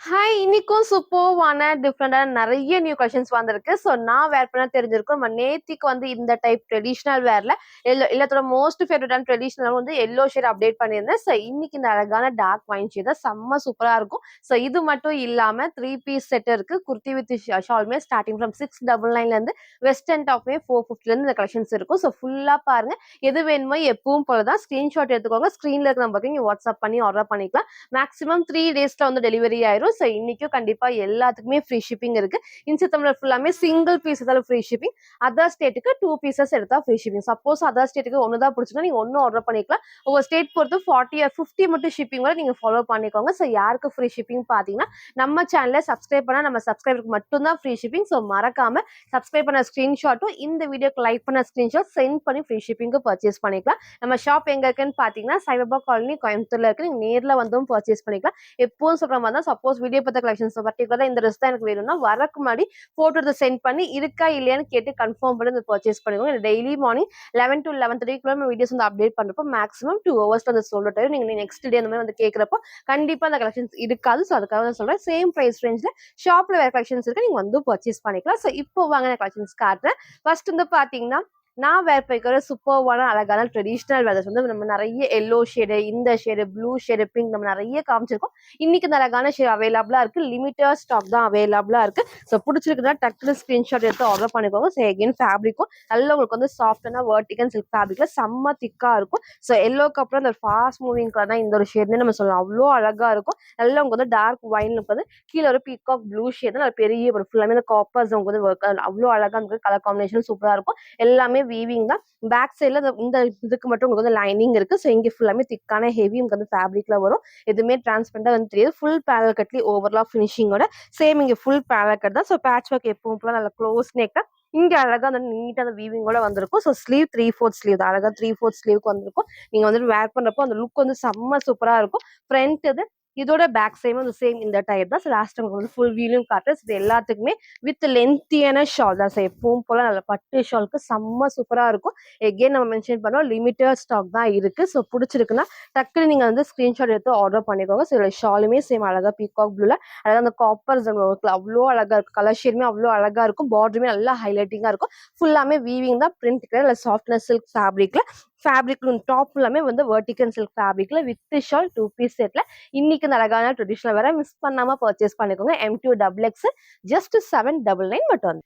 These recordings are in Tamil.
ஹாய்! இன்னைக்கும் சூப்பர்வான டிஃப்ரெண்டான நெறைய நியூ கலெக்ஷன்ஸ் வந்திருக்கு. ஸோ நான் வேர் பண்ண தெரிஞ்சிருக்கும். நம்ம நேத்திக்கு வந்து இந்த டைப் ட்ரெடிஷனல் வேர்ல எல்லாத்தோட மோஸ்ட் ஃபேவரட்டான ட்ரெடிஷனல் வந்து எல்லோ ஷேட் அப்டேட் பண்ணியிருந்தேன். ஸோ இன்னைக்கு இந்த அழகான டார்க் வைன் ஷேட் தான் செம்ம சூப்பரா இருக்கும். ஸோ இது மட்டும் இல்லாம 3 பீஸ் செட் இருக்கு. குர்த்தி வித் ஷாலுமே ஸ்டார்ட்டிங் ஃப்ரம் 699லேருந்து வெஸ்டர்ன் டாப்மே 450லேருந்து இந்த கலெக்ஷன்ஸ் இருக்கும். ஸோ ஃபுல்லா பாருங்க. எது வேணுமோ எப்பவும் போல தான் ஸ்கிரீன்ஷாட் எடுத்துக்கோங்க. ஸ்க்ரீன்ல இருக்க நம்பருக்கு நீங்க வாட்ஸ்அப் பண்ணி ஆர்டர் பண்ணிக்கலாம். மேக்ஸிமம் 3 டேஸ்ல வந்து டெலிவரி ஆயிரும். ஸோ இன்னைக்கும் கண்டிப்பா எல்லாத்துக்குமே ஃப்ரீ ஷிப்பிங் இருக்கு. இன்ஸ்டா ஃபுல்லாமே சிங்கிள் பீஸ் தான் ஃப்ரீ ஷிப்பிங். அதர் ஸ்டேட்டுக்கு 2 பீசஸ் எடுத்தா ஃப்ரீ ஷிப்பிங். சப்போஸ் அதர் ஸ்டேட்டுக்கு ஒன்று தான் பிடிச்சிருந்தா நீங்க ஒன்னும் ஆர்டர் பண்ணிக்கலாம். உங்க ஸ்டேட் பொறுத்து 40 ஆர் 50 மட்டும் ஷிப்பிங் வரை நீங்க ஃபாலோ பண்ணிக்கோங்க. ஸோ யாருக்கு ஃப்ரீ ஷிப்பிங் பார்த்தீங்கன்னா நம்ம சேனலை சப்ஸ்கிரைப் பண்ணா நம்ம சப்ஸ்கிரைபருக்கு மட்டும் தான் ஃப்ரீ ஷிப்பிங். ஸோ மறக்காம சப்ஸ்கிரைப் பண்ண ஸ்கிரீன்ஷாட்டும் இந்த வீடியோக்கு லைக் பண்ண ஸ்கிரீன்ஷாட் சென்ட் பண்ணி ஃப்ரீ ஷிப்பிங்க்கு பர்ச்சேஸ் பண்ணிக்கலாம். நம்ம ஷாப் எங்க இருக்குன்னு பார்த்தீங்கன்னா சைபர் காலனி கோயம்புத்தூர்ல இருக்கு. நீங்க நேர்ல வந்தும் பர்ச்சேஸ் பண்ணிக்கலாம். எப்பவும் சொல்ற மாதிரி தான் சப்போஸ் வீடியோ பார்த்த கலெக்ஷன்ஸ் பர்டிகுலரா இந்த ட்ரெஸ் தான் எனக்கு வேணும்னா வரக்கு முன்னாடி போட்டோ எடுத்து சென்ட் பண்ணி இருக்கா இல்லையான்னு கேட்டு கன்ஃபார்ம் பண்ணி பர்ச்சேஸ் பண்ணிக்கோங்க. டெய்லி மார்னிங் 11 to 11:30 வீடியோஸ் வந்து அப்டேட் பண்றப்போ மேக்ஸிமம் 2 ஹவர்ஸ்ல வந்து சொல்லிட்டு நீங்க நெக்ஸ்ட் டே அந்த மாதிரி வந்து கேட்கறப்போ கண்டிப்பா அந்த கலெக்ஷன்ஸ் இருக்காது. ஸோ அதுக்காக தான் சொல்றேன். சேம் பிரைஸ் ரேஞ்ச்ல ஷாப்ல வேற கலெக்ஷன்ஸ் இருக்கு. நீங்க வந்து பர்ச்சேஸ் பண்ணிக்கலாம். ஸோ இப்போ வாங்க கலெக்ஷன்ஸ் காட்டுறேன். ஃபர்ஸ்ட் வந்து பாத்தீங்கன்னா நான் வேர் பண்ணிக்கிற சூப்பர்வான அழகான ட்ரெடிஷனல் வேர்ஸ் வந்து நம்ம நிறைய எல்லோ ஷேடு, இந்த ஷேடு, ப்ளூ ஷேடு, பிங்க் நம்ம நிறைய காமிச்சிருக்கோம். இன்னைக்கு இந்த அழகான ஷேட் அவைலபிளா இருக்கு. லிமிட்டட் ஸ்டாக் தான் அவைலபிளா இருக்கு. ஸோ பிடிச்சிருக்குன்னா டக்குனு ஸ்கிரீன்ஷாட் எடுத்து ஆர்டர் பண்ணிக்கோங்க. ஸோ எகைன் ஃபேப்ரிக்கும் நல்ல உங்களுக்கு வந்து சாஃப்டான வர்டிகல் சில்க் ஃபேப்ரிக்ல செம்ம திக்கா இருக்கும். ஸோ எல்லோக்கு அப்புறம் அந்த ஃபாஸ்ட் மூவிங் கலர் தான் இந்த ஒரு ஷேட்னு நம்ம சொல்லலாம். அவ்வளோ அழகா இருக்கும். நல்ல உங்களுக்கு வந்து டார்க் வைனுக்கு வந்து கீழே ஒரு பீகாக் ப்ளூ ஷேட் தான் பெரிய ஒரு ஃபுல்லாமே இந்த காப்பர்ஸ் உங்களுக்கு வந்து ஒர்க் அவ்வளோ அழகா இருக்கு. கலர் காம்பினேஷன் சூப்பரா இருக்கும். எல்லாமே வீவிங் தான். பேக் சைட்ல இந்த இதுக்கு மட்டும் உங்களுக்கு வந்து லைனிங் இருக்கு. ஸோ இங்க ஃபுல்லாமே திக்கான ஹெவி உங்களுக்கு வந்து ஃபேப்ரிக்ல வரும். எதுவுமே டிரான்ஸ்பரண்டா வந்து தெரியாது. ஃபுல் பேனல் கட்லி ஓவர்லாக் ஃபினிஷிங்கோட சேம் இங்க ஃபுல் பேனல் கட் தான். ஸோ பேட்ச் ஒர்க் எப்பவும் போல நல்ல க்ளோஸ் நெக். இங்க அழகா அந்த நீட்டா அந்த வீவிங்கோட வந்திருக்கும். ஸோ ஸ்லீவ் 3/4 ஸ்லீவ் தான். அழகா 3/4 ஸ்லீவ்க்கு வந்திருக்கும். நீங்க வந்து வேர் பண்றப்போ அந்த லுக் வந்து செம்ம சூப்பரா இருக்கும். ஃப்ரண்ட் இது இதோட பேக் சைடும் வந்து சேம் இந்த டைப் தான். லாஸ்ட் உங்களுக்கு வந்து ஃபுல் வீலும் காட்டுறேன். இது எல்லாத்துக்குமே வித் லென்த்தியான ஷால் தான். ஸோ எப்பவும் போல நல்ல பட்டு ஷாலுக்கு செம்ம சூப்பரா இருக்கும். எகெயின் நம்ம மென்ஷன் பண்ணோம் லிமிட்டட் ஸ்டாக் தான் இருக்கு. ஸோ பிடிச்சிருக்குன்னா டக்குனு நீங்க வந்து ஸ்கிரீன்ஷாட் எடுத்து ஆர்டர் பண்ணிக்கோங்க. ஸோ இதோட ஷாலுமே சேம் அழகா பீகாக் ப்ளூல அழகா அந்த காப்பர் ஒர்க்ல அவ்வளோ அழகா இருக்கும். கலர் ஷேடுமே அவ்வளோ அழகா இருக்கும். பார்டருமே நல்லா ஹைலைட்டிங்கா இருக்கும். ஃபுல்லாமே வீவிங் தான். பிரிண்ட் இல்ல சாஃப்ட்னஸ் சில்க் ஃபேப்ரிக்ல ஃபேப்ரிக் டாப் ஃபுல்லாமே வந்து வெர்டிகல் சில்க் ஃபேப்ரிக்ல வித் ஷால் 2 பீஸ் செட்ல இன்னைக்கு இந்த அழகான ட்ரெடிஷனல் வேற மிஸ் பண்ணாம பர்ச்சேஸ் பண்ணிக்கோங்க. M2XX ஜஸ்ட் 799 மட்டும்.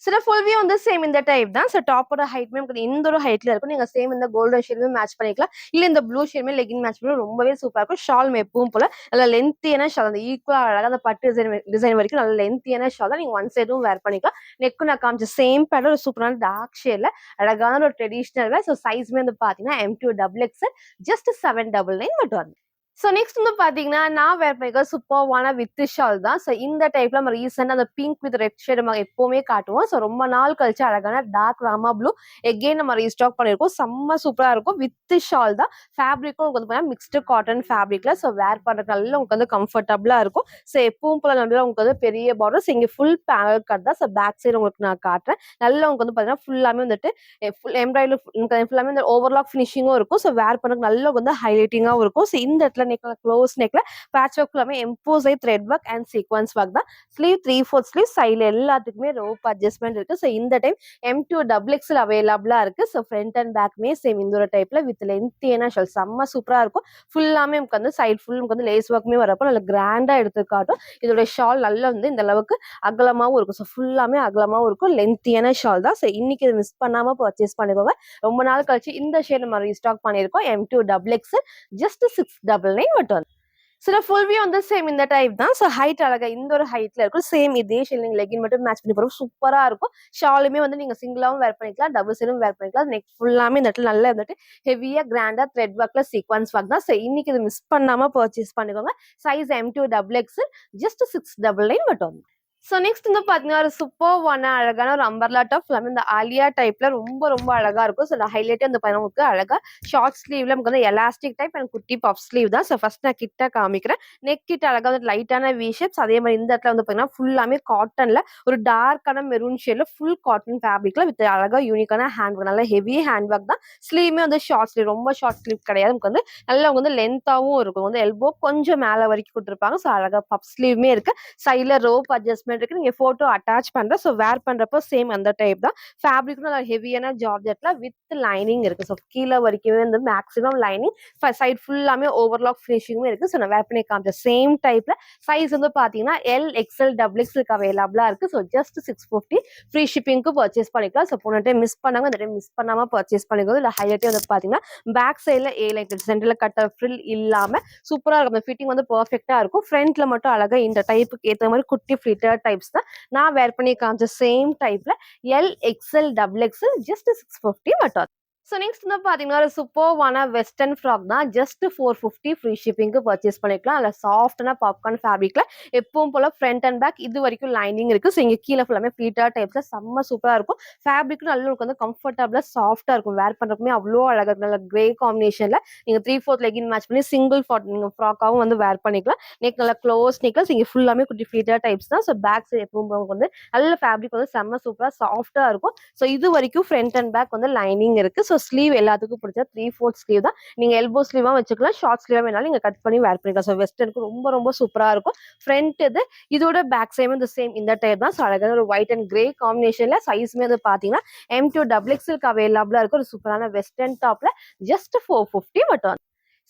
சில ஃபுல் வியூ வந்து சேம் இந்த டைப் தான். ஸோ டாப்போட ஹைட்மே உங்களுக்கு இந்த ஒரு ஹைட்ல இருக்கும். நீங்க சேம் இந்த கோல்டன் ஷேடுமே மேட்ச் பண்ணிக்கலாம். இல்ல இந்த ப்ளூ ஷேடுமே லெகின் மேட்ச் பண்ணி ரொம்பவே சூப்பரா இருக்கும். ஷால் எப்பவும் போல நல்ல லென்த்தியான ஷால் அந்த ஈக்குவலா அழகா அந்த பட்டு டிசைன் வரைக்கும் நல்ல லென்த்தியான ஷால் தான். நீங்க ஒன் சைடும் வேர் பண்ணிக்கலாம். நெக்கு நான் காமிச்ச சேம் பேட்டர்ன் ஒரு சூப்பரான டார்க் ஷேட்ல அழகான ஒரு ட்ரெடிஷனல் வேர். ஸோ சைஸ்மே வந்து பாத்தீங்கன்னா M2XX ஜஸ்ட் 799 மட்டும். ஸோ நெக்ஸ்ட் வந்து பாத்தீங்கன்னா நான் வேர் பண்ணிக்கிற சூப்பர்வான வித் ஷால் தான். ஸோ இந்த டைப்ல நம்ம ரீசெண்டா அந்த பிங்க் வித் ரெட் ஷேட் நம்ம எப்பவுமே காட்டுவோம். ஸோ ரொம்ப நாள் கழிச்சு அழகான டார்க் ராமா ப்ளூ எகெயின் நம்ம ரீஸ்டாக் பண்ணிருக்கோம். செம்ம சூப்பரா இருக்கும். வித் ஷால் தான். ஃபேப்ரிக்கும் உங்களுக்கு வந்து மிக்ஸ்டு காட்டன் ஃபேப்ரிக்ல. ஸோ வேர் பண்றதுக்கு நல்லா உங்களுக்கு வந்து கம்ஃபர்டபுளா இருக்கும். ஸோ எப்பவும் போல நல்லா உங்களுக்கு வந்து பெரிய பார்டர். ஸோ இங்க ஃபுல் பேனல் கட் தான். ஸோ பேக் சைடு உங்களுக்கு நான் காட்டுறேன். நல்லா உங்களுக்கு வந்து பாத்தீங்கன்னா ஃபுல்லாமே வந்துட்டு ஃபுல் எம்ப்ராய்டரி ஃபுல்லாமே இந்த ஓவர்லாக் ஃபினிஷிங்கும் இருக்கும். ஸோ வேர் பண்ணதுக்கு நல்லா வந்து ஹைலைட்டிங்காகவும் இருக்கும். ஸோ இந்த இடத்துல நெக்ல க்ளோஸ் நெக்ல பேட்ச் ஒர்க் எல்லாமே எம்போசை thread work and sequins work தான். ஸ்லீவ் 3/4 ஸ்லீவ் சைடுல எல்லாத்துக்குமே ரோப் அட்ஜஸ்ட்மெண்ட் இருக்கு. ஸோ இந்த டைம் M2XX அவைலபிளா இருக்கு. ஸோ ஃப்ரண்ட் அண்ட் பேக்மே சேம் இந்த ஒரு டைப்ல வித் லென்த்தியான ஷால் செம்ம சூப்பரா இருக்கும். ஃபுல்லாமே நமக்கு வந்து சைட் ஃபுல் நமக்கு வந்து லேஸ் ஒர்க்குமே வரப்போ நல்ல கிராண்டா எடுத்து காட்டும். இதோட ஷால் நல்லா வந்து இந்த அளவுக்கு அகலமாவும் இருக்கும். ஸோ ஃபுல்லாமே அகலமாவும் இருக்கும். லென்த்தியான ஷால் தான். ஸோ இன்னைக்கு இதை மிஸ் பண்ணாம பர்ச்சேஸ் பண்ணிக்கோங்க. ரொம்ப நாள் கழிச்சு இந்த ஷேட் நம்ம ரீஸ்டாக் பண்ணிருக்கோம். M2XX ஜஸ்ட் 699 மட்டும். சில ஃபுல் வியூ வந்து சேம் இந்த டைப் தான். ஸோ ஹைட் அழகா இந்த ஒரு ஹைட்ல இருக்கும். சேம் இதே ஷேட் நீங்க லெகின் மட்டும் மேட்ச் பண்ணி போறோம். சூப்பரா இருக்கும். ஷாலுமே வந்து நீங்க சிங்கிளாவும் வேர் பண்ணிக்கலாம், டபுள் சைடும் வேர் பண்ணிக்கலாம். நெக் ஃபுல்லாமே இந்த இடத்துல நல்லா இருந்துட்டு ஹெவியா கிராண்டா த்ரெட் ஒர்க்ல சீக்வன்ஸ் ஒர்க் தான். ஸோ இன்னைக்கு இது மிஸ் பண்ணாம பர்ச்சேஸ் பண்ணிக்கோங்க. சைஸ் M2XX ஜஸ்ட் 699 மட்டும். ஸோ நெக்ஸ்ட் வந்து பார்த்தீங்கன்னா, ஒரு சூப்பர்வான அழகான ஒரு அம்பர்லா டாப் எல்லாமே இந்த ஆலியா டைப்ல ரொம்ப ரொம்ப அழகா இருக்கும். ஸோ நான் ஹைலைட்டே வந்து பார்த்தீங்கன்னா, உங்களுக்கு அழகா ஷார்ட் ஸ்லீவ்ல நமக்கு வந்து எலாஸ்டிக் டைப் அண்ட் குட்டி பஃப் ஸ்லீவ் தான். ஸோ ஃபர்ஸ்ட் நான் கிட்ட காமிக்கிறேன். நெக் கிட்ட அழகா வந்து லைட்டான வி ஷேப்ஸ். அதே மாரி இந்த இடத்துல வந்து பார்த்தீங்கன்னா, ஃபுல்லாமே காட்டன்ல ஒரு டார்க்கான மெரூன் ஷேட்ல ஃபுல் காட்டன் ஃபேப்ரிக்ல வித் அழகா யூனிக்கான ஹேண்ட் ஒர்க். நல்லா ஹெவி ஹேண்ட் ஒர்க் தான். ஸ்லீவுமே வந்து ஷார்ட் ஸ்லீவ் ரொம்ப ஷார்ட் ஸ்லீவ் கிடையாது. நமக்கு வந்து நல்லா வந்து லென்த்தாவும் இருக்கும். வந்து எல்போ கொஞ்சம் மேல வரைக்கும் குடுத்துருப்பாங்க. ஸோ அழகா பஃப் ஸ்லீவுமே இருக்கு. சைடுல ரோப் அட்ஜஸ்ட்மெண்ட் இருக்கு. நீங்க ஃபோட்டோ அட்டாச் பண்றேன். ஸோ வேர் பண்றப்போ சேம் அந்த டைப் தான். ஃபேப்ரிக்கும் நல்லா ஹெவியான ஜார்ஜெட்ல வித் லைனிங் இருக்கு. ஸோ கீழ வரைக்குமே வந்து மேக்ஸிமம் லைனிங் சைடு ஃபுல்லாமே ஓவர்லாக் ஃபினிஷிங்குமே இருக்கு. ஸோ நான் வேர் பண்ணி காமிச்ச சேம் டைப்ல சைஸ் வந்து பாத்தீங்கன்னா எல் எக்ஸ்எல் டபுள் எக்ஸ்எல்க்கு அவைலபிளா இருக்கு. ஸோ ஜஸ்ட் 650 ஃப்ரீ ஷிப்பிங்க்கு பர்ச்சேஸ் பண்ணிக்கலாம். ஸோ போன டைம் மிஸ் பண்ணாம இந்த டைம் மிஸ் பண்ணாம பர்ச்சேஸ் பண்ணிக்கோங்க. இல்ல ஹைலைட்டே வந்து பாத்தீங்கன்னா பேக் சைடுல ஏ லைன் சென்டர்ல கட்ட ஃப்ரில் இல்லாம சூப்பரா இருக்கும். அந்த ஃபிட்டிங் வந்து பெர்ஃபெக்ட்டா இருக்கும். ஃப்ரண்ட்ல மட்டும் அழகா இந்த டைப்புக்கு ஏத்த மாதிரி குட்டி ஃபிளிட்டர் டைப்ஸ் தான் நான் வேர் பண்ணி காமிச்ச சேம் டைப்ல L XL double XL just 650 மட்டும். ஸோ நெக்ஸ்ட் வந்து பார்த்தீங்கன்னா, ஒரு சூப்பர்வான வெஸ்டர்ன் ஃப்ராக் தான். ஜஸ்ட் 450 ஃப்ரீ ஷிப்பிங்க்கு பர்ச்சேஸ் பண்ணிக்கலாம். அதில் சாஃப்டான பாப்கார்ன் ஃபேப்ரிக்ல எப்பவும் போல ஃப்ரண்ட் அண்ட் பேக் இது வரைக்கும் லைனிங் இருக்கு. ஸோ இங்க கீழே ஃபுல்லாமே ஃப்ளீட்டர் டைப்ஸ்ல செம்ம சூப்பரா இருக்கும். ஃபேப்ரிக்கும் நல்ல உங்களுக்கு வந்து கம்ஃபர்டபுளா சாஃப்டா இருக்கும். வேர் பண்றதுக்குமே அவ்வளோ அழகா இருக்கும். நல்ல கிரே காம்பினேஷன்ல நீங்க 3/4 லெகின் மேட்ச் பண்ணி சிங்கிள் நீங்க ஃப்ராக்காவும் வந்து வேர் பண்ணிக்கலாம். நெக் நல்லா க்ளோஸ் நெக்லஸ் இங்க ஃபுல்லாமே குட்டி ஃப்ளீட்டர் டைப்ஸ் தான். ஸோ பேக் சைடு எப்பவும் உங்களுக்கு வந்து நல்ல ஃபேப்ரிக் வந்து செம்ம சூப்பரா சாஃப்டா இருக்கும். ஸோ இது வரைக்கும் ஃப்ரண்ட் அண்ட் பேக் வந்து லைனிங் இருக்கு. ஸோ ஸ்லீவ் எல்லாத்துக்கும் பிடிச்ச 3/4 ஸ்லீவ் தான். நீங்க எல்போ ஸ்லீவா வச்சுக்கலாம். ஷார்ட் ஸ்லீவா வேணாலும் நீங்க கட் பண்ணி வேர் பண்ணிக்கலாம். ஸோ வெஸ்டர்னுக்கு ரொம்ப ரொம்ப சூப்பரா இருக்கும். ஃப்ரண்ட் இது இதோட பேக் சைடும் இந்த சேம் இந்த டைப் தான். ஸோ அழகான ஒரு ஒயிட் அண்ட் கிரே காம்பினேஷன்ல சைஸ்மே வந்து பாத்தீங்கன்னா M2 டபுள் எக்ஸ்எல்க்கு அவைலபிளா இருக்கு. ஒரு சூப்பரான வெஸ்டர்ன் டாப்ல ஜஸ்ட் 450 மட்டும்.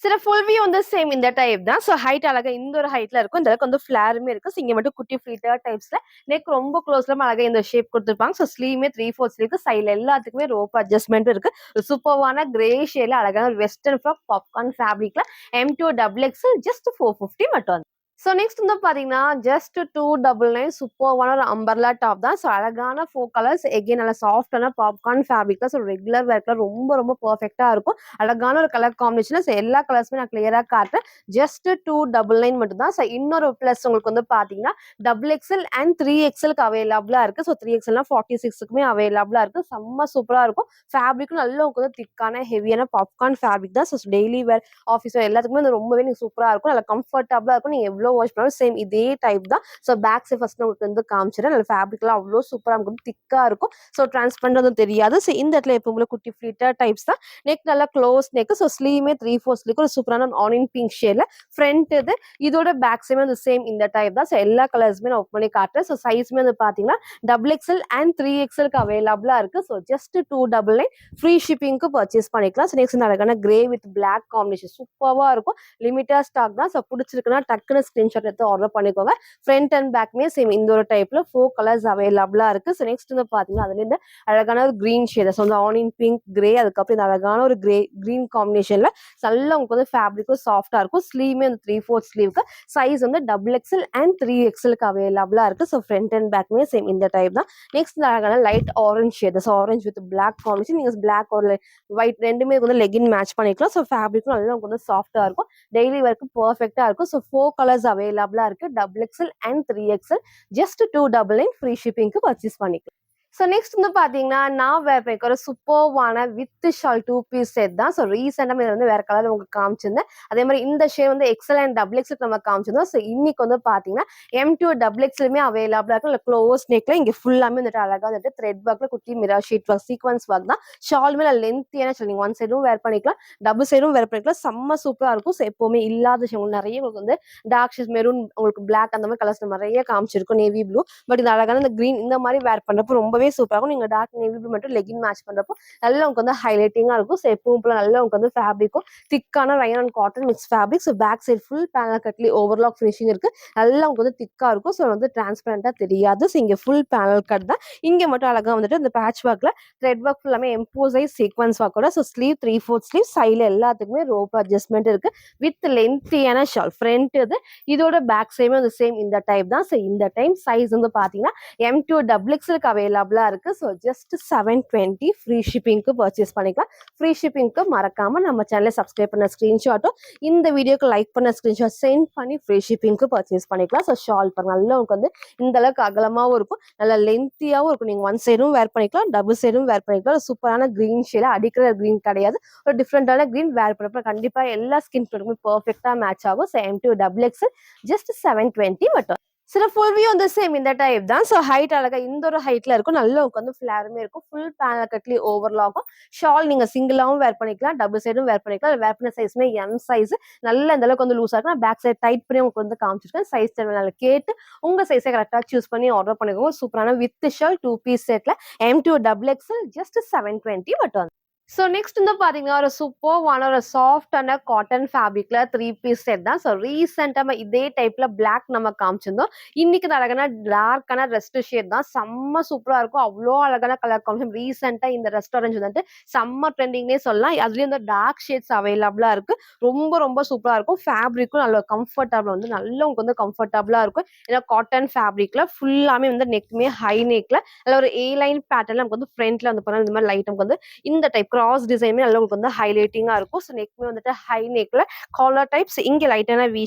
சில ஃபுல் வியூ வந்து சேம் இந்த டைப் தான். ஸோ ஹைட் அழகா இந்த ஒரு ஹைட்ல இருக்கும். இந்த அளவுக்கு வந்து ஃபிளாருமே இருக்கு. ஸோ இங்க மட்டும் குட்டி ஃபிளிட்டர் டைப்ஸ்ல நெக் ரொம்ப க்ளோஸ்ல அழகா இந்த ஷேப் கொடுத்துருப்பாங்க. ஸோ ஸ்லீவ்மே 3/4 ஸ்லீவ் சைட்ல எல்லாத்துக்குமே ரோப் அட்ஜஸ்ட்மெண்ட் இருக்கு. சூப்பர்வான கிரே ஷேட்ல அழகான ஒரு வெஸ்டர்ன் ஃப்ராக் பாப்கார்ன் ஃபேப்ரிக்ல M2 டபுள் எக்ஸ்எல் ஜஸ்ட் 450 மட்டும். ஸோ நெக்ஸ்ட் வந்து பார்த்தீங்கன்னா, ஜஸ்ட் 299 சூப்பர்வான ஒரு அம்பர்லா டாப் தான். ஸோ அழகான 4 கலர்ஸ் எகைன் நல்ல சாஃப்டான பாப்கார்ன் ஃபேப்ரிக் தான். ஸோ ரெகுலர் வேர்க்குல ரொம்ப ரொம்ப பெர்ஃபெக்ட்டா இருக்கும். அழகான ஒரு கலர் காம்பினேஷன்ல ஸோ எல்லா கலர்ஸுமே நான் கிளியரா காட்டுறேன். ஜஸ்ட் 299 மட்டும் தான். ஸோ இன்னொரு பிளஸ் உங்களுக்கு வந்து பார்த்தீங்கன்னா, டபுள் எக்ஸ்எல் அண்ட் 3XLக்கு அவைலபிளா இருக்கு. ஸோ 3XLனா 46க்குமே அவைலபிளா இருக்கு. செம்ம சூப்பரா இருக்கும். ஃபேப்ரிக்கும் நல்ல உங்களுக்கு வந்து திக்கான ஹெவியான பாப்கார்ன் ஃபேப்ரிக் தான். ஸோ டெய்லி வேர், ஆஃபீஸ் வேர் எல்லாத்துக்குமே வந்து ரொம்பவே நீங்க சூப்பரா இருக்கும். நல்ல கம்ஃபர்டபுளா இருக்கும். நீங்க எவ்வளோ வாஷ் பண்ணாலும் சேம் இதே டைப் தான். ஸோ பேக் சைட் ஃபர்ஸ்ட் உங்களுக்கு வந்து காமிச்சிடுறேன். நல்ல ஃபேப்ரிக்லாம் அவ்வளோ சூப்பரா இருக்கும். திக்கா இருக்கும். ஸோ டிரான்ஸ்பரண்ட் வந்து தெரியாது. ஸோ இந்த இடத்துல எப்பவும் குட்டி ஃபிளிட்டர் டைப்ஸ் தான். நெக் நல்லா க்ளோஸ் நெக். ஸோ ஸ்லீவ்மே 3/4 ஸ்லீவ் ஒரு சூப்பரான ஆனியன் பிங்க் ஷேட்ல ஃப்ரண்ட் இது இதோட பேக் சைடுமே வந்து சேம் இந்த டைப் தான். ஸோ எல்லா கலர்ஸுமே நான் ஒர்க் பண்ணி காட்டுறேன். ஸோ சைஸ்மே வந்து பார்த்தீங்கன்னா டபுள் எக்ஸ்எல் அண்ட் 3XLக்கு அவைலபிளா இருக்கு. ஸோ ஜஸ்ட் 299 ஃப்ரீ ஷிப்பிங்க்கு பர்ச்சேஸ் பண்ணிக்கலாம். ஸோ நெக்ஸ்ட் அழகான கிரே வித் பிளாக் காம்பினேஷன் சூப்பரா இருக்கும். லிமிட்டட் ஸ்டாக் தான். ஸோ பிடிச்சிருக்குன்னா டக்குன்னு ஸ்கிரீன்ஷாட் எடுத்து ஆர்டர் பண்ணிக்கோங்க. ஃப்ரண்ட் அண்ட் பேக்மே சேம் இந்த ஒரு டைப்ல 4 கலர்ஸ் அவைலபிளா இருக்கு. ஸோ நெக்ஸ்ட் வந்து பாத்தீங்கன்னா அதுல இந்த அழகான ஒரு கிரீன் ஷேட். ஸோ வந்து ஆனியன் பிங்க் கிரே அதுக்கப்புறம் இந்த அழகான ஒரு கிரீன் காம்பினேஷன்ல நல்லா உங்களுக்கு வந்து ஃபேப்ரிக்கும் சாஃப்டா இருக்கும். ஸ்லீவ்மே வந்து 3/4 ஸ்லீவ்க்கு சைஸ் வந்து டபுள் எக்ஸ்எல் அண்ட் 3XLக்கு அவைலபிளா இருக்கு. ஸோ ஃப்ரண்ட் அண்ட் பேக்மே சேம் இந்த டைப் தான். நெக்ஸ்ட் இந்த அழகான light orange shade. So orange with black combination. நீங்க பிளாக் ஒரு ஒயிட் ரெண்டுமே வந்து லெகின் மேட்ச் பண்ணிக்கலாம். ஸோ ஃபேப்ரிக்கும் நல்லா உங்களுக்கு வந்து சாஃப்டா இருக்கும். டெய்லி ஒர்க்கு பெர்ஃபெக்ட்டா இருக்கும். ஸோ 4 கலர்ஸ் அவைலபிளா இருக்கு. Double XL and 3XL just 299 free ஷிப்பிங்க்கு பர்ச்சேஸ் பண்ணிக்கலாம். ஸோ நெக்ஸ்ட் வந்து பார்த்தீங்கன்னா, நான் வேர் பண்ணிக்க ஒரு சூப்பர்வான வித் ஷால் 2 பீஸ் செட் தான். ஸோ ரீசெண்டா இதை வந்து வேற கலர்ல உங்களுக்கு காமிச்சிருந்தேன். அதே மாதிரி இந்த ஷேட் வந்து எக்ஸ்எல் அண்ட் டபுள் எக்ஸ்எல் நம்ம காமிச்சிருந்தோம். ஸோ இன்னைக்கு வந்து பார்த்தீங்கன்னா M2 டபுள் எக்ஸ்எலுமே அவைலபிளா இருக்கு. இல்லை க்ளோஸ் நெக்ல இங்க ஃபுல்லாமே வந்துட்டு அழகா வந்துட்டு த்ரெட் ஒர்க்ல குட்டி mirror sheet work sequence work தான். ஷால் மேல லென்த்தியான ஷால் நீங்க ஒன் சைடும் வேர் பண்ணிக்கலாம், டபுள் சைடும் வேர் பண்ணிக்கலாம். செம்ம சூப்பரா இருக்கும். ஸோ எப்பவுமே இல்லாத ஷேட் நிறைய உங்களுக்கு வந்து டார்க் ஷேட் மெரூன் உங்களுக்கு பிளாக் அந்த மாதிரி கலர்ஸ் நிறைய காமிச்சிருக்கும். நேவி ப்ளூ பட் இந்த அழகான இந்த கிரீன் இந்த மாதிரி வேர் பண்றப்போ ரொம்பவே சூப்பரா இருக்கும். நீங்க டார்க் நேவி ப்ளூ மட்டும் லெகின் மேட்ச் பண்றப்போ நல்லா உங்களுக்கு வந்து ஹைலைட்டிங்கா இருக்கும். ஸோ எப்பவும் போல நல்லா உங்களுக்கு வந்து ஃபேப்ரிக்கும் திக்கான rayon and cotton mix fabric. So back side full panel கட்லி ஓவர்லாக் ஃபினிஷிங் இருக்கு. நல்லா உங்களுக்கு வந்து திக்கா இருக்கும். ஸோ வந்து டிரான்ஸ்பரண்டா தெரியாது. ஸோ இங்க ஃபுல் பேனல் கட் தான். இங்க மட்டும் அழகா வந்துட்டு இந்த பேட்ச் ஒர்க்ல த்ரெட் ஒர்க் ஃபுல்லாமே எம்போசைஸ் சீக்வன்ஸ் ஒர்க்கோட. ஸோ ஸ்லீவ் 3/4 ஸ்லீவ் சைட்ல எல்லாத்துக்குமே ரோப் அட்ஜஸ்ட்மெண்ட் இருக்கு வித் லென்த்தியான ஷால். ஃப்ரண்ட் இது இதோட பேக் சைடுமே வந்து சேம் இந்த டைப் தான். ஸோ இந்த டைம் சைஸ் வந்து பாத்தீங்கன்னா M2 டபுள் எக்ஸ்எலுக்கு அவைலபிளா அவைலபிளா இருக்கு. ஸோ ஜஸ்ட் 720 ஃப்ரீ ஷிப்பிங்க்கு பர்ச்சேஸ் பண்ணிக்கலாம். ஃப்ரீ ஷிப்பிங்க்கு மறக்காம நம்ம சேனலை சப்ஸ்கிரைப் பண்ண ஸ்கிரீன்ஷாட்டும் இந்த வீடியோக்கு லைக் பண்ண ஸ்கிரீன்ஷாட் சென்ட் பண்ணி ஃப்ரீ ஷிப்பிங்க்கு பர்ச்சேஸ் பண்ணிக்கலாம். ஸோ ஷால் பாருங்க நல்லா உங்களுக்கு வந்து இந்த அளவுக்கு அகலமாகவும் இருக்கும், நல்லா லென்த்தியாகவும் இருக்கும். நீங்கள் ஒன் சைடும் வேர் பண்ணிக்கலாம், டபுள் சைடும் வேர் பண்ணிக்கலாம். சூப்பரான கிரீன் ஷேல அடிக்கிற கிரீன் கிடையாது, ஒரு டிஃப்ரெண்டான கிரீன் வேர் பண்ணப்ப கண்டிப்பா எல்லா ஸ்கின் டோனுக்குமே பெர்ஃபெக்ட்டா மேட்ச் ஆகும். Same to double XL just 720 மட்டும். சில ஃபுல் வியூ வந்து சேம் இந்த டைப் தான். ஸோ ஹைட் அழகா இந்த ஒரு ஹைட்ல இருக்கும், நல்ல உங்களுக்கு வந்து ஃபிளாருமே இருக்கும். ஃபுல் பேனல் கட்லி ஓவர்லாகும். ஷால் நீங்க சிங்கிளாவும் வேர் பண்ணிக்கலாம், டபுள் சைடும் வேர் பண்ணிக்கலாம். வேர் பண்ண சைஸ்மே எம் சைஸ், நல்ல இந்த அளவுக்கு வந்து லூஸா இருக்கும். பேக் சைட் டைட் பண்ணி உங்களுக்கு வந்து காமிச்சிருக்கேன். சைஸ் நல்லா கேட்டு உங்க சைஸை கரெக்டாக சூஸ் பண்ணி ஆர்டர் பண்ணிக்கோங்க. சூப்பரான வித் ஷால் 2 பீஸ் செட்ல M2 டபுள் எக்ஸல் ஜஸ்ட் 720 மட்டும். ஸோ நெக்ஸ்ட் வந்து பார்த்தீங்கன்னா ஒரு சூப்பர்வான ஒரு சாஃப்டான காட்டன் ஃபேப்ரிக்ல 3 பீஸ் செட் தான். ஸோ ரீசெண்டாக நம்ம இதே டைப்ல பிளாக் நம்ம காமிச்சிருந்தோம். இன்னைக்கு அழகான டார்க்கான ரெஸ்ட் ஷேட் தான், செம்ம சூப்பராக இருக்கும். அவ்வளோ அழகான கலர் காம்பினேஷன். ரீசெண்டாக இந்த ரெஸ்டாரண்ட் வந்துட்டு செம்ம ட்ரெண்டிங்னே சொல்லலாம். அதுலேயும் இந்த டார்க் ஷேட்ஸ் அவைலபிளாக இருக்கு. ரொம்ப ரொம்ப சூப்பராக இருக்கும். ஃபேப்ரிக்கும் நல்ல கம்ஃபர்டபுளாக வந்து நல்ல உங்களுக்கு வந்து கம்ஃபர்டபுளாக இருக்கும். ஏன்னா காட்டன் ஃபேப்ரிக்ல ஃபுல்லாமே வந்து நெக்குமே ஹை நெக்ல அதில் ஒரு ஏ லைன் பேட்டர்ல நமக்கு வந்து ஃப்ரண்ட்ல வந்து போனால் இந்த மாதிரி லைட் நமக்கு வந்து இந்த டைப் கிராஸ் டிசைனுமே நல்லா உங்களுக்கு வந்து ஹைலைட்டிங்கா இருக்கும். ஸோ நெக்மே வந்துட்டு ஹை நெக்ல காலர் டைப்ஸ், இங்கே லைட்டான வி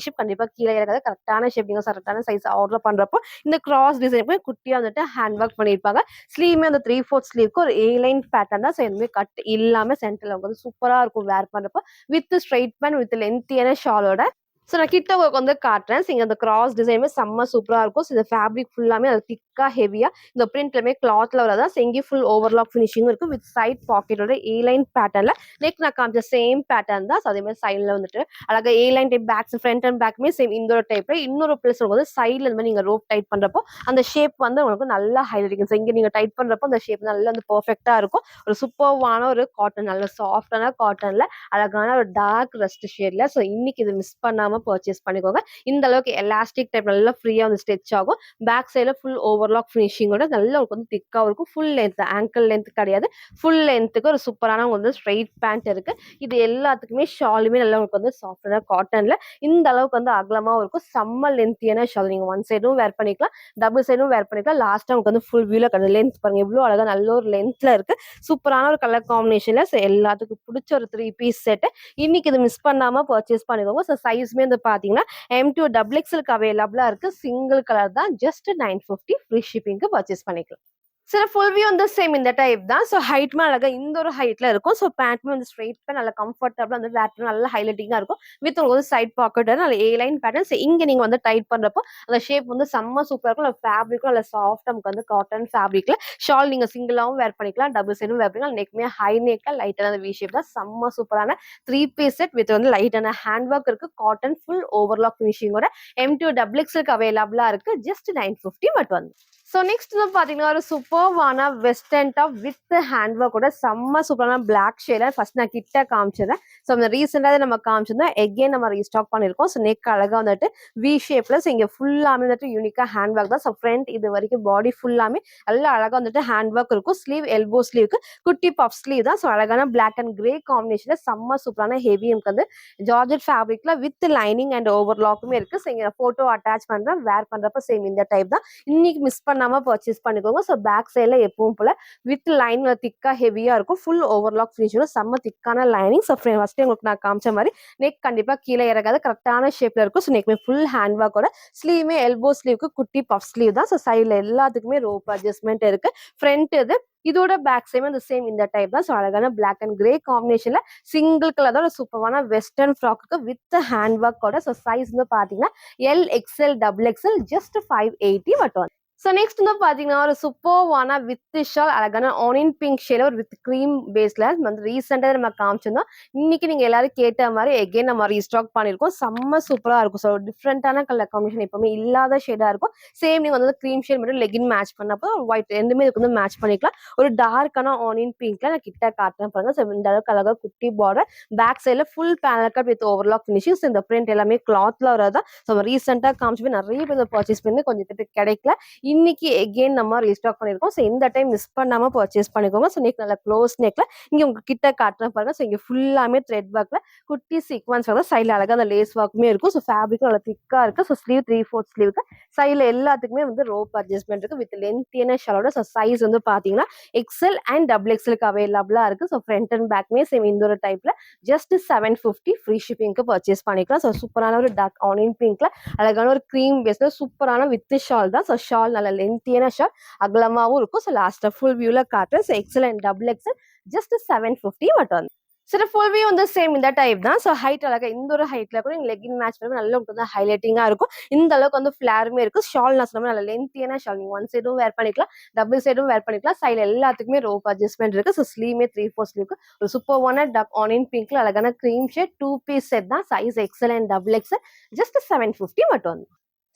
ஷேப், கண்டிப்பா கீழே இறக்காத கரெக்டான ஷேப் நீங்க கரெக்டான சைஸ் ஆர்டர் பண்றப்போ இந்த கிராஸ் டிசைனுமே குட்டியா வந்துட்டு ஹேண்ட் ஒர்க் பண்ணியிருப்பாங்க. ஸ்லீவ்மே அந்த 3/4 ஸ்லீவ்க்கு ஒரு ஏ லைன் பேட்டர்ன் தான். ஸோ எதுவுமே கட் இல்லாம சென்டர்ல வந்து சூப்பரா இருக்கும் வேர் பண்றப்போ, வித் ஸ்ட்ரைட் பேண்ட் வித் லென்த்தியான ஷாலோட. ஸோ நான் கிட்ட ஒர்க் வந்து காட்டுறேன். ஸோ இங்க அந்த கிராஸ் டிசைனுமே செம்ம சூப்பரா இருக்கும். ஸோ இந்த ஃபேப்ரிக் ஃபுல்லாமே அது திக்கா ஹெவியா இந்த பிரிண்ட்லமே கிளாத்ல வரதான். ஸோ இங்கே ஃபுல் ஓவர்லாக் ஃபினிஷிங் இருக்கும் வித் சைட் பாக்கெட்டோட ஏ லைன் பேட்டர்ன்ல. நெக் நான் காமிச்ச சேம் பேட்டர்ன் தான். ஸோ அதே மாதிரி சைட்ல வந்துட்டு அழகா A line type backs front and பேக்குமே சேம் இந்த ஒரு டைப்ல. இன்னொரு பிளஸ் வந்து சைட்ல இந்த மாதிரி நீங்க ரோப் டைட் பண்றப்போ அந்த ஷேப் வந்து உங்களுக்கு நல்லா ஹைலைட்டிங். ஸோ இங்க நீங்க டைட் பண்றப்போ அந்த ஷேப் நல்லா வந்து பெர்ஃபெக்ட்டா இருக்கும். ஒரு சூப்பர்வான ஒரு காட்டன், நல்ல சாஃப்டான காட்டன்ல அழகான ஒரு டார்க் ரெஸ்ட் ஷேட்ல. ஸோ இன்னைக்கு இது மிஸ் பண்ணாம பர்ச்சேஸ் பண்ணிக்கோங்க. இந்த அளவுக்கு எலாஸ்டிக் டைப் நல்லா ஃப்ரீயா வந்து ஸ்ட்ரெச் ஆகும். பேக் சைடுல ஃபுல் ஓவர்லாக் ஃபினிஷிங்கோட நல்ல உங்களுக்கு வந்து திக்காவும் இருக்கும். ஃபுல் லென்த், ஆங்கிள் லென்த் கிடையாது, ஃபுல் லென்த்துக்கு ஒரு சூப்பரான உங்களுக்கு வந்து ஸ்ட்ரைட் பேண்ட் இருக்கு. இது எல்லாத்துக்குமே ஷாலுமே நல்லா உங்களுக்கு வந்து சாஃப்டான காட்டன்ல இந்த அளவுக்கு வந்து அகலமாவும் இருக்கும். செம்ம லென்த்தியான ஷால். நீங்க ஒன் சைடும் வேர் பண்ணிக்கலாம், டபுள் சைடும் வேர் பண்ணிக்கலாம். லாஸ்டா உங்களுக்கு வந்து ஃபுல் வியூல லென்த் பாருங்க எவ்வளவு அழகா நல்ல ஒரு லென்த்ல இருக்கு. சூப்பரான ஒரு கலர் காம்பினேஷன்ல. எல்லாத்துக்கும் பிடிச்ச ஒரு 3 பீஸ் செட். இன்னைக்கு இது மிஸ் பண்ணாம பர்ச்சேஸ் பண்ணிக்கோங்க. ஸோ சைஸ்மே வந்து பாத்தீங்கன்னா M2 டபுள் எக்ஸ்எல்க்கு அவைலபிளா இருக்கு. சிங்கிள் கலர் தான், ஜஸ்ட் 950 ஃப்ரீ ஷிப்பிங்க்கு பர்ச்சேஸ் பண்ணிக்கலாம். சில ஃபுல் வியூ வந்து சேம் இந்த டைப் தான். ஸோ ஹைட்மே அழகா இந்த ஒரு ஹைட்ல இருக்கும். ஸோ பேண்ட்மே வந்து ஸ்ட்ரெயிட் பேண்ட் நல்லா கம்ஃபர்டபுளா வந்து வேர் பண்ண நல்லா ஹைலைட்டிங்கா இருக்கும். வித் உங்களுக்கு சைட் பாக்கெட் நல்ல ஏ லைன் பேட்டர்ன். இங்க நீங்க வந்து டைட் பண்றப்போ அந்த ஷேப் வந்து செம்ம சூப்பரா இருக்கும். ஃபேப்ரிக்கும் நல்ல சாஃப்ட் நமக்கு வந்து காட்டன் ஃபேப்ரிக்ல. ஷால் நீங்க சிங்கிளாவும் வேர் பண்ணிக்கலாம், டபுள் சைடும் வேர் பண்ணிக்கலாம். நெக்மே ஹை நெக்ல லைட்டான வி ஷேப் தான். செம்ம சூப்பரான 3 பீஸ் செட் வித் வந்து லைட்டான ஹேண்ட் ஒர்க் இருக்கு. காட்டன் ஃபுல் ஓவர்லாக் ஃபினிஷிங்கோட M2 டபுள் எக்ஸ்எல்க்கு அவைலபிளா இருக்கு. ஜஸ்ட் 950 மட்டும் வந்து. ஸோ நெக்ஸ்ட் வந்து பார்த்தீங்கன்னா ஒரு சூப்பர்வான வெஸ்டர்ன் டாப் வித் ஹேண்ட் ஒர்க்கோட செம்ம சூப்பரான பிளாக் ஷேடர். ஃபர்ஸ்ட் நான் கிட்ட காமிச்சிடுறேன். ஸோ அந்த ரீசெண்டாக நம்ம காமிச்சிருந்தோம், எகெயின் நம்ம ரீஸ்டாக் பண்ணியிருக்கோம். ஸோ நெக் அழகாக வந்துட்டு வி ஷேப்ல. ஸோ இங்கே ஃபுல்லாமே வந்துட்டு யூனிக்காக ஹேண்ட் ஒர்க் தான். ஸோ ஃப்ரண்ட் இது வரைக்கும் பாடி ஃபுல்லாமே நல்லா அழகாக வந்துட்டு ஹேண்ட் ஒர்க் இருக்கும். ஸ்லீவ் எல்போ ஸ்லீவ்க்கு குட்டி பஃப் ஸ்லீவ் தான். ஸோ அழகான பிளாக் அண்ட் கிரே காம்பினேஷன்ல செம்ம சூப்பரான ஹெவி எனக்கு வந்து ஜார்ஜெட் ஃபேப்ரிக்ல வித் லைனிங் அண்ட் ஓவர்லாக்குமே இருக்கு. ஸோ இங்கே ஃபோட்டோ அட்டாச் பண்றேன். வேர் பண்றப்ப சேம் இந்த டைப் தான். இன்னைக்கு மிஸ் பண்ணாம பர்ச்சேஸ் பண்ணிக்கோங்க. ஸோ பேக் சைட்ல எப்பவும் போல வித் லைன் திக்கா ஹெவியா இருக்கும். ஃபுல் ஓவர்லாக் ஃபினிஷ், செம்ம திக்கான லைனிங். ஸோ ஃபர்ஸ்ட் உங்களுக்கு நான் காமிச்ச மாதிரி நெக் கண்டிப்பா கீழே இறக்காது, கரெக்டான ஷேப்ல இருக்கும். ஸோ நெக்மே ஃபுல் ஹேண்ட் ஒர்க்கோட. ஸ்லீவ்மே எல்போ ஸ்லீவ்க்கு குட்டி பஃப் ஸ்லீவ் தான். ஸோ சைட்ல எல்லாத்துக்குமே ரோப் அட்ஜஸ்ட்மெண்ட் இருக்கு. ஃப்ரண்ட் இது இதோட பேக் சைடும் அந்த சேம் இந்த டைப் தான். ஸோ அழகான பிளாக் அண்ட் கிரே காம்பினேஷன்ல சிங்கிள் கலர் தான். சூப்பரான வெஸ்டர்ன் ஃப்ராக்கு வித் ஹேண்ட் ஒர்க்கோட. ஸோ சைஸ் வந்து பாத்தீங்கன்னா LXL டபுள் எக்ஸ்எல் ஜஸ்ட் 580 மட்டும். ஸோ நெக்ஸ்ட் வந்து பார்த்தீங்கன்னா ஒரு சூப்பர்வான வித் ஷால் அழகான ஆனியன் பிங்க் ஷேல ஒரு வித் க்ரீம் பேஸ்ல வந்து ரீசெண்டாக நம்ம காமிச்சிருந்தோம். இன்னைக்கு நீங்க எல்லாரும் கேட்ட மாதிரி எகெயின் நம்ம ரீஸ்டாக் பண்ணியிருக்கோம். செம்ம சூப்பராக இருக்கும். ஸோ டிஃப்ரெண்டான கலர் காம்பினேஷன் எப்பவுமே இல்லாத ஷேடா இருக்கும். சேம் நீங்க வந்து க்ரீம் ஷேட் மட்டும் லெகின் மேட்ச் பண்ணப்போ ஒயிட் ரெண்டுமே இதுக்கு வந்து மேட்ச் பண்ணிக்கலாம். ஒரு டார்க்கான ஆனியன் பிங்க்ல நான் கிட்ட காட்டுறேன் பாருங்க. ஸோ இந்த அளவுக்கு அழகாக குட்டி பார்டர், பேக் சைட்ல full panel cut with overlock finishing. இந்த பிரிண்ட் எல்லாமே கிளாத்ல வரதான். ஸோ ரீசெண்டாக காமிச்சு நிறைய பேர் பர்ச்சேஸ் பண்ணி கொஞ்சம் பேருக்கு கிடைக்கல. இன்னைக்கு எகெயின் நம்ம ரீஸ்டாக் பண்ணியிருக்கோம். ஸோ இந்த டைம் மிஸ் பண்ணாம பர்ச்சேஸ் பண்ணிக்கோங்க. ஸோ நெக் நல்லா க்ளோஸ் நெக்ல இங்க உங்க கிட்ட காட்டுறேன் பாருங்க. ஸோ இங்க ஃபுல்லாமே த்ரெட் ஒர்க்ல குட்டி சீக்வன்ஸ் வந்து சைட்ல அழகா அந்த லேஸ் ஒர்க்குமே இருக்கும். ஸோ ஃபேப்ரிக் நல்லா திக்கா இருக்கு. ஸோ ஸ்லீவ் 3/4 ஸ்லீவுக்கு சைட்ல எல்லாத்துக்குமே வந்து ரோப் அட்ஜஸ்ட்மெண்ட் இருக்கு வித் லென்த்தியான ஷாலோட. ஸோ சைஸ் வந்து பாத்தீங்கன்னா எக்ஸ்எல் அண்ட் டபுள் எக்ஸ்எலுக்கு அவைலபிளா இருக்கு. ஸோ ஃப்ரண்ட் அண்ட் பேக்மே சேம் இந்த ஒரு டைப்ல ஜஸ்ட் 750 ஃப்ரீ ஷிப்பிங்க்கு பர்ச்சேஸ் பண்ணிக்கலாம். ஸோ சூப்பரான ஒரு டார்க் ஆனியன் பிங்க்ல அழகான ஒரு கிரீம் பேஸ்ல சூப்பரான வித் ஷால் தான். ஸோ ஷால் நல்ல லென்த்தியான ஷால் அகலமாவும் இருக்கும். ஸோ லாஸ்ட்ல ஃபுல் வியூல காட்டுறேன். So XL and double XL just 750 மட்டும். சரி ஃபுல் வியூ வந்து சேம் இந்த டைப் தான். ஸோ ஹைட் அழகா இந்த ஒரு ஹைட்ல கூட நீங்க லெகின் மேட்ச் பண்ணி நல்ல உங்களுக்கு வந்து ஹைலைட்டிங்கா இருக்கும். இந்த அளவுக்கு வந்து ஃபிளாருமே இருக்கு. ஷால் நான் சொன்ன நல்ல லென்த்தியான ஷால் நீங்க ஒன் சைடும் வேர் பண்ணிக்கலாம், டபுள் சைடும் வேர் பண்ணிக்கலாம். சைடுல எல்லாத்துக்குமே ரோப் அட்ஜஸ்ட்மெண்ட் இருக்கு. ஸோ ஸ்லீவ்மே 3/4 ஸ்லீவ்க்கு ஒரு சூப்பர்வான டார்க் ஆனியன் பிங்க்ல அழகான கிரீம் ஷேட் 2 பீஸ் செட் தான். Size XL and double XL just 750 மட்டும்.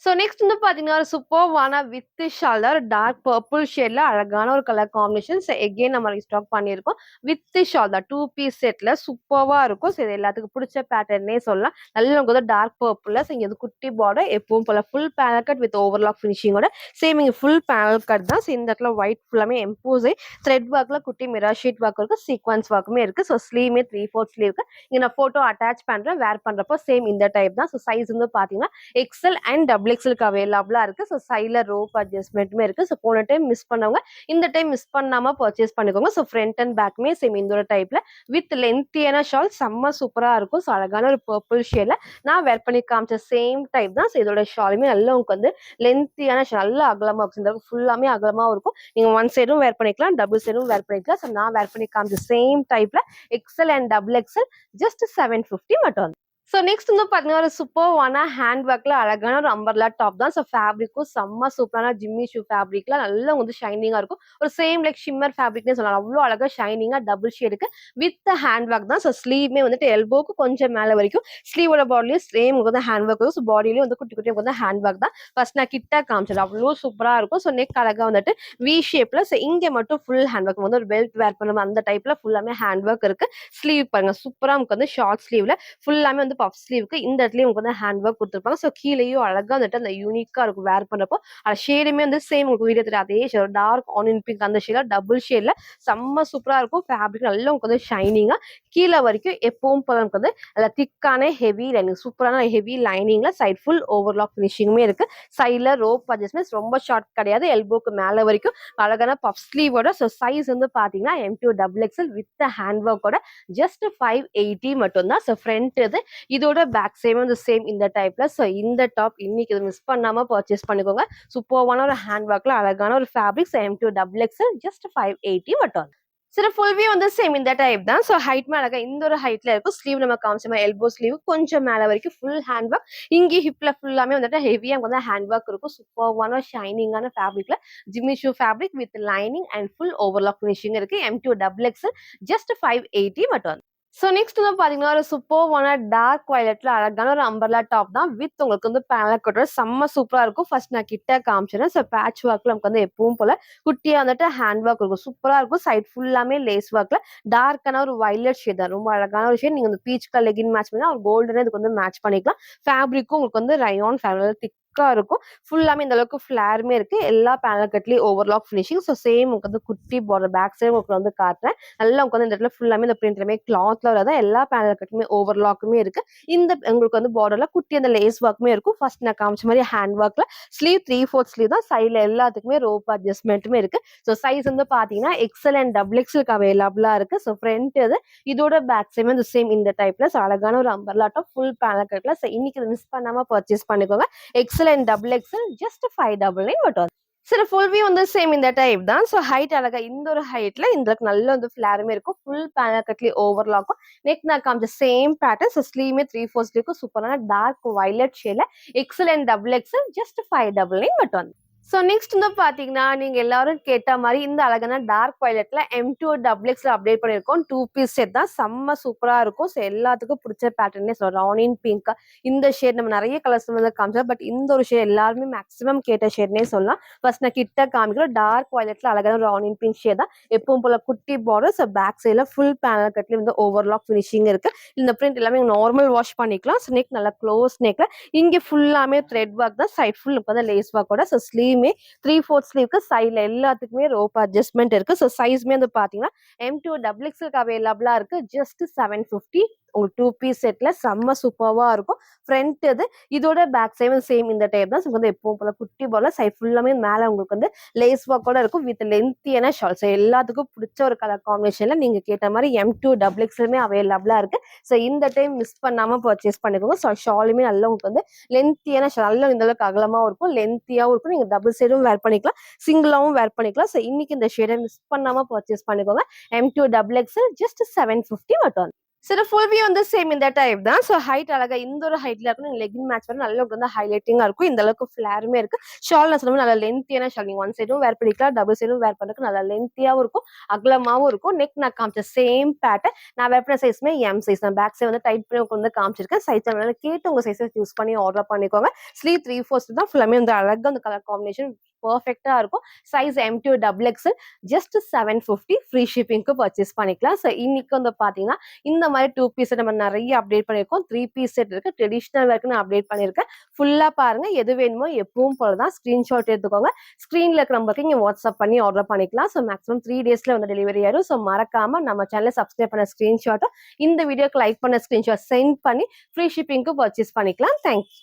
ஸோ நெக்ஸ்ட் வந்து பார்த்தீங்கன்னா ஒரு சூப்பர்வான வித் ஷால் தான். ஒரு டார்க் பர்பிள் ஷேட்ல அழகான ஒரு கலர் காம்பினேஷன். ஸோ எகெயின் நம்ம ரீஸ்டாக் பண்ணியிருக்கோம். வித் ஷால் தான் 2 பீஸ் செட்ல சூப்பர்வா இருக்கும். ஸோ இது எல்லாத்துக்கும் பிடிச்ச பேட்டர்னே சொல்லலாம். நல்ல உங்களுக்கு வந்து டார்க் பர்பிள்ல ஸோ இங்க குட்டி பார்டர் எப்பவும் போல full panel cut with overlock ஃபினிஷிங்கோட சேம் இங்க ஃபுல் பேனல் கட் தான். ஸோ இந்த இடத்துல ஒயிட் ஃபுல்லாமே எம்போஸே த்ரெட் ஒர்க்ல குட்டி மிரா ஷீட் ஒர்க் இருக்கு, சீக்வன்ஸ் ஒர்க்குமே இருக்கு. ஸோ ஸ்லீவ்மே 3/4 ஸ்லீவ்க்கு இங்க நான் போட்டோ அட்டாச் பண்றேன். வேர் பண்றப்போ சேம் இந்த டைப் தான். ஸோ சைஸ் வந்து பாத்தீங்கன்னா எக்ஸ்எல் அண்ட் டபுள் எக்ஸ்எலுக்கு அவைலபிளா இருக்கு. ஸோ சைட்ல ரோப் அட்ஜஸ்ட்மெண்ட்டுமே இருக்கு. ஸோ போன டைம் மிஸ் பண்ணவங்க இந்த டைம் மிஸ் பண்ணாம பர்ச்சேஸ் பண்ணிக்கோங்க. ஸோ ஃப்ரண்ட் அண்ட் பேக்மே சேம் இந்த ஒரு டைப்ல வித் லென்த்தியான ஷால் செம்ம சூப்பரா இருக்கும். ஸோ அழகான ஒரு பர்பிள் ஷேட்ல நான் வேர் பண்ணி காமிச்ச சேம் டைப் தான். ஸோ இதோட ஷாலுமே நல்லா உங்களுக்கு வந்து லென்த்தியான ஷால் நல்லா அகலமா இருக்கும். இந்த ஃபுல்லாமே அகலமாவும் இருக்கும். நீங்க ஒன் சைடும் வேர் பண்ணிக்கலாம், டபுள் சைடும் வேர் பண்ணிக்கலாம். ஸோ நான் வேர் பண்ணி காமிச்ச சேம் டைப்ல XL and double XL just 750 மட்டும். ஸோ நெக்ஸ்ட் வந்து பார்த்தீங்கன்னா ஒரு சூப்பர்வான ஹேண்ட் ஒர்க்ல அழகான ஒரு அம்பர்லா டாப் தான். ஸோ ஃபேப்ரிக்கும் செம்ம சூப்பரான ஜிம்மி ஷூ ஃபேப்ரிக்ல நல்லா வந்து ஷைனிங்கா இருக்கும். ஒரு சேம் லைக் ஷிம்மர் ஃபேப்ரிக்னே சொல்லலாம். அவ்வளோ அழகா ஷைனிங்கா டபுள் ஷேடுக்கு வித் ஹேண்ட் ஒர்க் தான். ஸோ ஸ்லீவ்மே வந்துட்டு எல்போக்கு கொஞ்சம் மேலே வரைக்கும் ஸ்லீவோட பாடிலையும் சேம் வந்து ஹேண்ட் ஒர்க் இருக்கும். ஸோ பாடியிலையும் வந்து குட்டி குட்டி வந்து ஹேண்ட் ஒர்க் தான். ஃபர்ஸ்ட் நான் கிட்ட காமிச்சது அவ்வளோ சூப்பரா இருக்கும். ஸோ நெக் அழகா வந்துட்டு வி ஷேப்ல ஸோ இங்கே மட்டும் ஃபுல் ஹேண்ட் ஒர்க் வந்து ஒரு பெல்ட் வேர் பண்ணுவோம் அந்த டைப்ல ஃபுல்லாமே ஹேண்ட் ஒர்க் இருக்கு. ஸ்லீவ் பாருங்க சூப்பரா நமக்கு வந்து ஷார்ட் ஸ்லீவ்ல ஃபுல்லாமே வந்து பஃப் ஸ்லீவுக்கு இந்த இடத்துலயும் உங்களுக்கு வந்து ஹேண்ட் ஒர்க் கொடுத்துருப்பாங்க. ஸோ கீழேயும் அழகா வந்துட்டு அந்த யூனிக்கா இருக்கும் வேர் பண்றப்போ. அது ஷேடுமே வந்து சேம் உங்களுக்கு வீடியோ தெரியும் அதே ஷேட் டார்க் ஆனியன் பிங்க் அந்த ஷேட்ல டபுள் ஷேட்ல செம்ம சூப்பரா இருக்கும். ஃபேப்ரிக் நல்லா உங்களுக்கு வந்து ஷைனிங்கா கீழே வரைக்கும் எப்பவும் போல நமக்கு வந்து அதில் திக்கான ஹெவி லைனிங் சூப்பரான ஹெவி லைனிங்ல சைட் ஃபுல் ஓவர்லாக் ஃபினிஷிங்குமே இருக்கு. சைட்ல ரோப் அட்ஜஸ்ட்மெண்ட் ரொம்ப ஷார்ட் கிடையாது, எல்போக்கு மேல வரைக்கும் அழகான பஃப் ஸ்லீவோட. ஸோ சைஸ் வந்து பாத்தீங்கன்னா M2 double XL with hand ஒர்க்கோட ஜஸ்ட் 580 மட்டும் தான். ஸோ ஃப்ரண்ட் இது இதோட பேக் சேம் வந்து சேம் இந்த டைப்ல. ஸோ இந்த டாப் இன்னைக்கு இது மிஸ் பண்ணாம பர்ச்சேஸ் பண்ணிக்கோங்க. சூப்பர்வான ஒரு ஹேண்ட் ஒர்க்ல அழகான ஒரு fabric M2 double XL just 580 மட்டும். சரி ஃபுல் வியூ வந்து சேம் இந்த டைப் தான். ஸோ ஹைட் அழகா இந்த ஒரு ஹைட்ல இருக்கும். ஸ்லீவ் நம்ம காமிச்ச மாதிரி எல்போ ஸ்லீவ் கொஞ்சம் மேல வரைக்கும் ஃபுல் ஹேண்ட் ஒர்க். இங்கே ஹிப்ல ஃபுல்லாமே வந்துட்டு ஹெவியா வந்து ஹேண்ட் ஒர்க் இருக்கும். சூப்பர்வான ஷைனிங்கான ஃபேப்ரிக்ல Jimmy Choo fabric with lining and full overlock finishing இருக்கு. M2 டபுள் எக்ஸ்எல் ஜஸ்ட் 580 மட்டும். ஸோ நெக்ஸ்ட் வந்து பாத்தீங்கன்னா ஒரு சூப்பர்வான டார்க் வயலட்ல அழகான ஒரு அம்பர்லா டாப் தான் வித் உங்களுக்கு வந்து பேனல் கட்டோட செம்ம சூப்பரா இருக்கும். ஃபர்ஸ்ட் நான் கிட்ட காமிச்சிடறேன். ஸோ பேட்ச் ஒர்க்ல நமக்கு வந்து எப்பவும் போல குட்டியா வந்துட்டு ஹேண்ட் ஒர்க் இருக்கும். சூப்பரா இருக்கும். சைட் ஃபுல்லாமே லேஸ் ஒர்க்ல டார்க்கான ஒரு வயலட் ஷேட் தான். ரொம்ப அழகான ஒரு ஷேட். நீங்க வந்து பீச் கலர் லெகின் மேட்ச் பண்ணா ஒரு கோல்டன் இதுக்கு வந்து மேட்ச் பண்ணிக்கலாம். ஃபேப்ரிக்கும் உங்களுக்கு வந்து ரயான் ஃபேப்ரிக் திக்கா இருக்கும். ஃபுல்லாமே இந்த அளவுக்கு ஃபிளாருமே இருக்கு. எல்லா பேனல் கட்லயும் ஓவர்லாக் ஃபினிஷிங். ஸோ சேம் உங்களுக்கு வந்து குட்டி பார்டர் பேக் சைடு உங்களுக்கு வந்து காட்டுறேன். நல்லா உங்களுக்கு வந்து இந்த இடத்துல ஃபுல்லாமே இந்த பிரிண்ட்லமே கிளாத்ல வரதான் எல்லா பேனல் கட்டுமே ஓவர்லாக்குமே இருக்கு. இந்த உங்களுக்கு வந்து பார்டர்ல குட்டி அந்த லேஸ் ஒர்க்குமே இருக்கும். ஃபர்ஸ்ட் நான் காமிச்ச மாதிரி ஹேண்ட் ஒர்க்ல ஸ்லீவ் 3/4 ஸ்லீவ் தான். சைட்ல எல்லாத்துக்குமே ரோப் அட்ஜஸ்ட்மெண்ட்டுமே இருக்கு. ஸோ சைஸ் வந்து பாத்தீங்கன்னா எக்ஸ்எல் அண்ட் டபுள் எக்ஸ்எலுக்கு அவைலபிளா இருக்கு. ஸோ ஃப்ரண்ட் இது இதோட பேக் சைடு வந்து சேம் இந்த டைப்ல. ஸோ அழகான ஒரு அம்பர்லா டாப் ஃபுல் பேனல் கட்ல. ஸோ இன்னைக்கு மிஸ் பண்ணாம பர்ச்சேஸ் பண்ணிக்கோங்க. XL and double XL just 599 மட்டும். சரி ஃபுல் வியூ வந்து சேம் இந்த டைப் தான். ஸோ ஹைட் அழகா இந்த ஒரு ஹைட்ல இந்த நல்ல வந்து ஃபிளாருமே இருக்கும். ஃபுல் பேனல் கட்லி ஓவர்லாக்கும். நெக் நான் காமிச்ச சேம் பேட்டர்ன். ஸோ ஸ்லீவ்மே 3/4 ஸ்லீவ்க்கும் சூப்பரான டார்க் வயலட் ஷேட்ல XL and double XL just 599 மட்டும். ஸோ நெக்ஸ்ட் வந்து பாத்தீங்கன்னா நீங்க எல்லாரும் கேட்ட மாதிரி இந்த அழகான டார்க் வயலட்ல M2 டபுள் எக்ஸ்ல அப்டேட் பண்ணிருக்கோம். 2 பீஸ் செட் தான். செம்ம சூப்பரா இருக்கும். ஸோ எல்லாத்துக்கும் பிடிச்ச பேட்டர்னே சொல்றோம். ஆனியன் பிங்க் இந்த ஷேட் நம்ம நிறைய கலர்ஸ் வந்து காமிச்சோம். பட் இந்த ஒரு ஷேட் எல்லாருமே மேக்ஸிமம் கேட்ட ஷேட்னே சொல்லலாம். ஃபர்ஸ்ட் நான் கிட்ட காமிக்கிறோம். டார்க் வயலட்ல அழகான ஒரு ஆனியன் பிங்க் ஷேட் தான். எப்பவும் போல குட்டி பார்டர். ஸோ பேக் சைட்ல ஃபுல் பேனல் கட்லயும் வந்து ஓவர்லாக் ஃபினிஷிங் இருக்கு. இந்த பிரிண்ட் எல்லாமே நார்மல் வாஷ் பண்ணிக்கலாம். ஸோ நெக் நல்லா க்ளோஸ் நெக்ல இங்க ஃபுல்லாமே த்ரெட் ஒர்க் தான். சைட் ஃபுல் வந்து லேஸ் ஒர்க்கோட. ஸோ ஸ்லீவ் இதுலயுமே 3/4 ஸ்லீவ்க்கு சைட்ல எல்லாத்துக்குமே ரோப் அட்ஜஸ்ட்மெண்ட் இருக்கு. ஸோ சைஸ்மே வந்து பாத்தீங்கன்னா M2 டபுள் எக்ஸ்எல்க்கு அவைலபிளா இருக்கு. ஜஸ்ட் 750. உங்களுக்கு 2 பீஸ் செட்ல செம்ம சூப்பர்வா இருக்கும். ஃப்ரண்ட் இது இதோட பேக் சைடும் சேம் இந்த டைப் தான். வந்து எப்பவும் போல குட்டி போல சைட் ஃபுல்லாமே மேல உங்களுக்கு வந்து லேஸ் ஒர்க் கூட இருக்கும் வித் லென்த்தியான ஷால். ஸோ எல்லாத்துக்கும் பிடிச்ச ஒரு கலர் காம்பினேஷன்ல நீங்க கேட்ட மாதிரி M2 டபுள் எக்ஸ்எல்மே அவைலபிளா இருக்கு. ஸோ இந்த டைம் மிஸ் பண்ணாம பர்ச்சேஸ் பண்ணிக்கோங்க. ஸோ ஷாலுமே நல்லா உங்களுக்கு வந்து லென்த்தியான ஷால், நல்லா இந்த அளவுக்கு அகலமாவும் இருக்கும், லென்த்தியாவும் இருக்கும். நீங்க டபுள் சைடும் வேர் பண்ணிக்கலாம், சிங்கிளாவும் வேர் பண்ணிக்கலாம். ஸோ இன்னைக்கு இந்த ஷேடை மிஸ் பண்ணாம பர்ச்சேஸ் பண்ணிக்கோங்க. M2 டபுள் எக்ஸ்எல் ஜஸ்ட் 750 மட்டும். சரி, ஃபுல் வியூ வந்து சேம் இந்த டைப் தான். ஸோ ஹைட் அழகா இந்த ஒரு ஹைட்ல இருக்கும். நீங்க லெகின் மேட்ச் பண்ணி நல்ல வந்து ஹைலைட்டிங்கா இருக்கும். இந்த அளவுக்கு ஃபிளாருமே இருக்கு. ஷால் நான் சொன்ன நல்லா லென்த்தியான ஷால். நீங்க ஒன் சைடும் வேர் பண்ணிக்கலாம், டபுள் சைடும் வேர் பண்ணுறதுக்கு நல்லா லென்த்தியாவும் இருக்கும், அகலமாவும் இருக்கும். நெக் நான் காமிச்ச சேம் பேட்டர்ன். நான் வேர் பண்ண சைஸ்மே M சைஸ் தான். பேக் சைட் வந்து டைட் பண்ணி வந்து காமிச்சிருக்கேன். சைஸ் கேட்டு உங்க சைஸை யூஸ் பண்ணி ஆர்டர் பண்ணிக்கோங்க. ஸ்லீவ் 3/4 தான். ஃபுல்லாமே வந்து அழகா அந்த கலர் காம்பினேஷன் பர்ஃபெக்டா இருக்கும். Size M2 double XL just 750. Free ஷிப்பிங்க்கு பர்ச்சேஸ் பண்ணிக்கலாம். ஸோ இன்னைக்கு வந்து பாத்தீங்கன்னா இந்த மாதிரி 2 பீஸ் நம்ம நிறைய அப்டேட் பண்ணியிருக்கோம். 3 பீஸ் செட் இருக்கு. ட்ரெடிஷனல் வேர்க்கு நான் அப்டேட் பண்ணியிருக்கேன். ஃபுல்லா பாருங்க. எது வேணுமோ எப்பவும் போலதான் ஸ்கிரீன்ஷாட் எடுத்துக்கோங்க. ஸ்கிரீன்ல இருக்கிற நம்பருக்கு நீங்க வாட்ஸ்அப் பண்ணி ஆர்டர் பண்ணிக்கலாம். ஸோ மேக்ஸிமம் 3 டேஸ்ல வந்து டெலிவரி ஆயிடும். ஸோ மறக்காம நம்ம சேனலை சப்ஸ்கிரைப் பண்ண ஸ்கிரீன்ஷாட்டும் இந்த வீடியோக்கு லைக் பண்ண ஸ்கிரீன்ஷாட் சென்ட் பண்ணி ஃப்ரீ ஷிப்பிங்க்கு பர்ச்சேஸ் பண்ணிக்கலாம். தேங்க்ஸ்.